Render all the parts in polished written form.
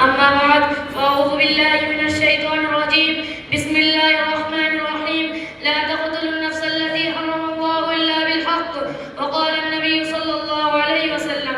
أما بعد فأعوذ بالله من الشيطان الرجيم بسم الله الرحمن الرحيم لا تقتلوا النفس التي حرم الله إلا بالحق وقال النبي صلى الله عليه وسلم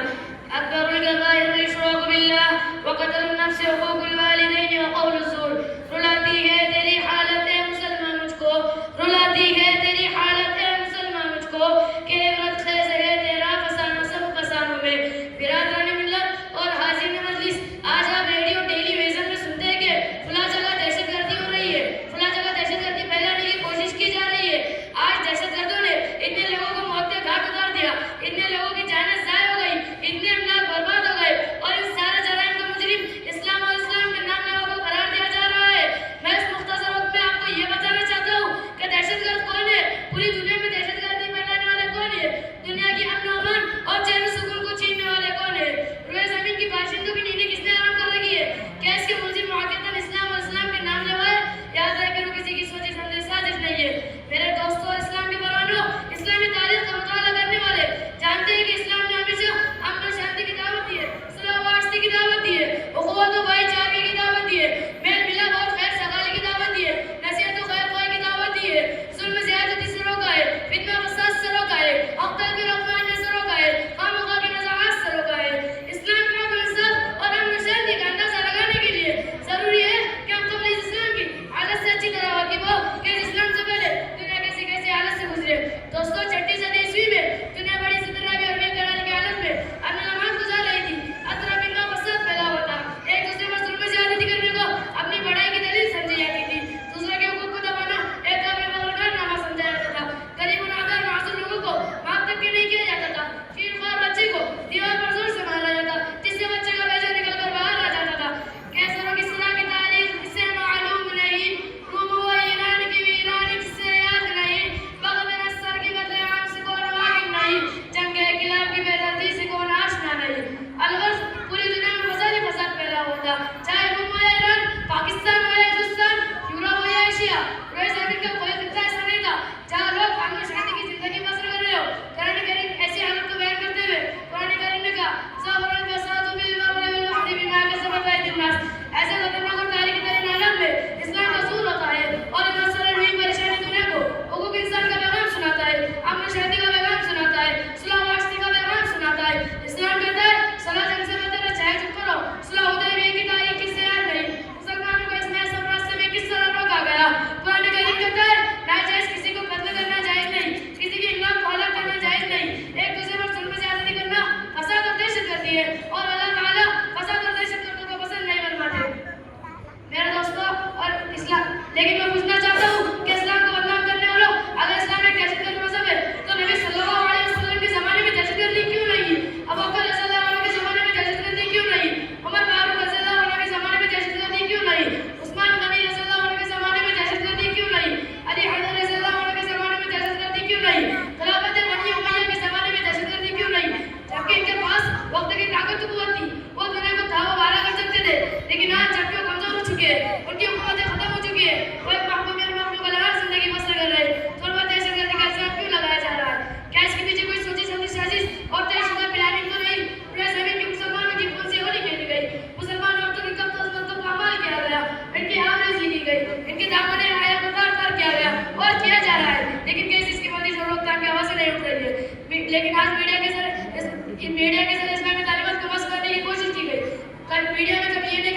أكبر الكبائر الإشراك بالله وقتل النفس حقوق الوالدين وقول الزور رلاتی ہے تیری حالت اے مسلمان مجھ کو رلاتی ہے تیری حالت اے مسلمان مجھ کو کہ عبرت خیز ہے تیرا فسانہ سب فسانوں میں برادران ملت اور حاضرین مجلس آج آپ ریڈیو ٹیلی ویژن میں سنتے ہیں کہ فلاں جگہ دہشت گردی ہو رہی ہے فلاں جگہ دہشت گردی پھیلانے کی کوشش کی جا رہی ہے آج دہشت گردوں نے اتنے لوگوں کو موت کے گھاٹ اتار دیا اتنے لوگوں کی جانیں ضائع ہو گئی اتنے املاک برباد ہو گئے اور ان سارے جرائم کا مجرم اسلام اور اسلام کے نام لیوا کو قرار دیا جا رہا ہے میں اس مختصر وقت میں آپ کو یہ بتانا چاہتا ہوں کہ دہشت گرد کون ہے پوری دنیا میں دہشت گردی پھیلانے والے کون ہے دنیا کی امن و امان اور چین و سکون کو چھیننے والے کون ہے روئے زمین کی باشندوں کی نیندیں کس نے حرام کر رکھی ہے کیا اس کے ملزم معاقدتاً اسلام اور اسلام کے نام لیوا ہے یاد رہے کہ وہ کسی کی سوچی سمجھے سازش نہیں ہے میرے دوستوں اور اسلام کے پروانوں اسلامی تاریخ کا مطالعہ کرنے والے جانتے ہیں کہ اسلام نے ہمیشہ امن و شانتی کی دعوت دی ہے صلح و واسطے کی دعوت دی ہے اخوت و بھائی چارگی کی دعوت دی ہے میل ملاپ اور خیر سگالی کی دعوت دی ہے نصیحت و خیر خواہی کی دعوت دی ہے ظلم زیادتی سے روکا ہے فتنہ فساد سے روکا ہے اختل کی رفانے سے روکا ہے خامخواہ کی نزاعات سے روکا ہے اسلام کے عدل و انصاف اور امن و شانتی کا اندازہ لگانے کے لیے ضروری ہے کہ ہم قبل اسلام کی حالت سے اچھی طرح واقف ہو کہ اسلام سے پہلے دنیا کیسی کیسی حالت سے گزرے دوستوں 6 صدی عیسوی میں دنیا بڑی سترابی اور بے قراری کی حالت میں امن امان گزار رہی تھی اطراف کا فساد پھیلا ہوا تھا ایک دوسرے پر ظلم زیادتی کرنے کو اپنی بڑائی کی دلیل سمجھی جاتی تھی دوسرے کے حقوق کو دبانا ایک قابل قدر کارنامہ سمجھا جاتا تھا غریب و نادار معذور لوگوں کو معاف تک بھی نہیں کیا جاتا تھا شیر خوار بچے کو دیوار پر زور سے مارا جاتا جس سے بچے کا بیجا نکل کر باہر آ جاتا تھا کیسروں کی صلاح کی تاریخ اس سے معلوم نہیں روم و ایران کی ویرانی جس سے یاد نہیں بغداد نصر کی قتل عام سے کون واقف نہیں جنگ انقلاب کی بے دردی سے کون آشنا نہیں الغرض پوری دنیا میں فساد ہی فساد پھیلا ہوا تھا چاہے روم ہو یا ایران پاکستان ہو یا ہندوستان یورپ ہو یا ایشیا روئے زمین کا کوئی خطہ ایسا نہیں تھا جہاں لوگ امن و شانتی کی زندگی بسر کر رہے ہو قرآن کریم ایسی حالت کو بیان کرتے ہوئے قرآن کریم نے کہا ظہر الفساد فی البر والبحر بما کسبت ایدی الناس ایسے خطرناک اور تاریخی ترین حالات میں اسلام رسول ہوتا ہے اور ان مسئلہ ہوئی پریشانی دنیا کو حقوق انسان کا پیغام سناتا ہے امن و شانتی کا پیغام سناتا ہے صلح و واسطے کا پیغام سناتا ہے اسلام کہتا ہے صلح جنگ سے بہتر ہے چاہے چپ کرو صلح حدیبیہ کی تاریخ کس سے یاد نہیں مسلمانوں کو اس میں سب راستے میں کس طرح روکا گیا قرآن کریم کہتا ہے ناجائز کسی کو قتل کرنا جائز نہیں کسی کی املاک کو ہلاک کرنا جائز نہیں ایک دوسرے پر ظلم زیادتی کرنا فساد اور دہشت گردی ہے اور اللہ تعالیٰ فساد اور دہشت گردوں کو پسند نہیں فرماتے میرے دوستوں اور اسلام لیکن میں پوچھنا چاہتا ہوں کہ اسلام کو بدنام کرنے والوں اگر اسلام ایک دہشت گرد مذہب ہے تو نبی صلی اللہ علیہ وسلم کے زمانے میں دہشت گردی کیوں نہیں ابو بکر رضی اللہ عنہ کے زمانے میں دہشت گردی کیوں نہیں عمر فاروق رضی اللہ عنہ کے زمانے میں دہشت گردی کیوں نہیں عثمان غنی رضی اللہ عنہ کے زمانے میں دہشت گردی کیوں نہیں علی حیدر رضی اللہ عنہ کے زمانے میں دہشت گردی کیوں نہیں خلافت بنی امیہ کے زمانے میں دہشت گردی کیوں نہیں جبکہ ان کے پاس وقت کی طاقت و قوت تھی وہ دنیا کو دھاوا بارہ کر سکتے تھے لیکن آج جبکہ وہ کمزور ہو چکے ہیں ان کی حکومتیں ختم ہو چکی ہے وہ ایک محکوم اور مخلوق الگ زندگی بسر کر رہے ہیں تو ان پر دہشت گردی کا الزام کیوں لگایا جا رہا ہے کیا اس کے پیچھے کوئی سوچی سمجھی سازش اور طے شدہ پلاننگ تو نہیں پورے زمین کے مسلمانوں کی خون سے ہولی کھیلی گئی مسلمان عورتوں کی قبض و پامال کیا گیا ان کی آوریزی کی گئی ان کے دامن حیا کو تار تار کیا گیا اور کیا جا رہا ہے لیکن کیس اس کی بندش اور روک تھام کی آواز نہیں اٹھ رہی ہے لیکن آج میڈیا کے ذریعے اسلامی تعلیمات کو بس کرنے کی کوشش کی گئی میڈیا میں کبھی یہ نہیں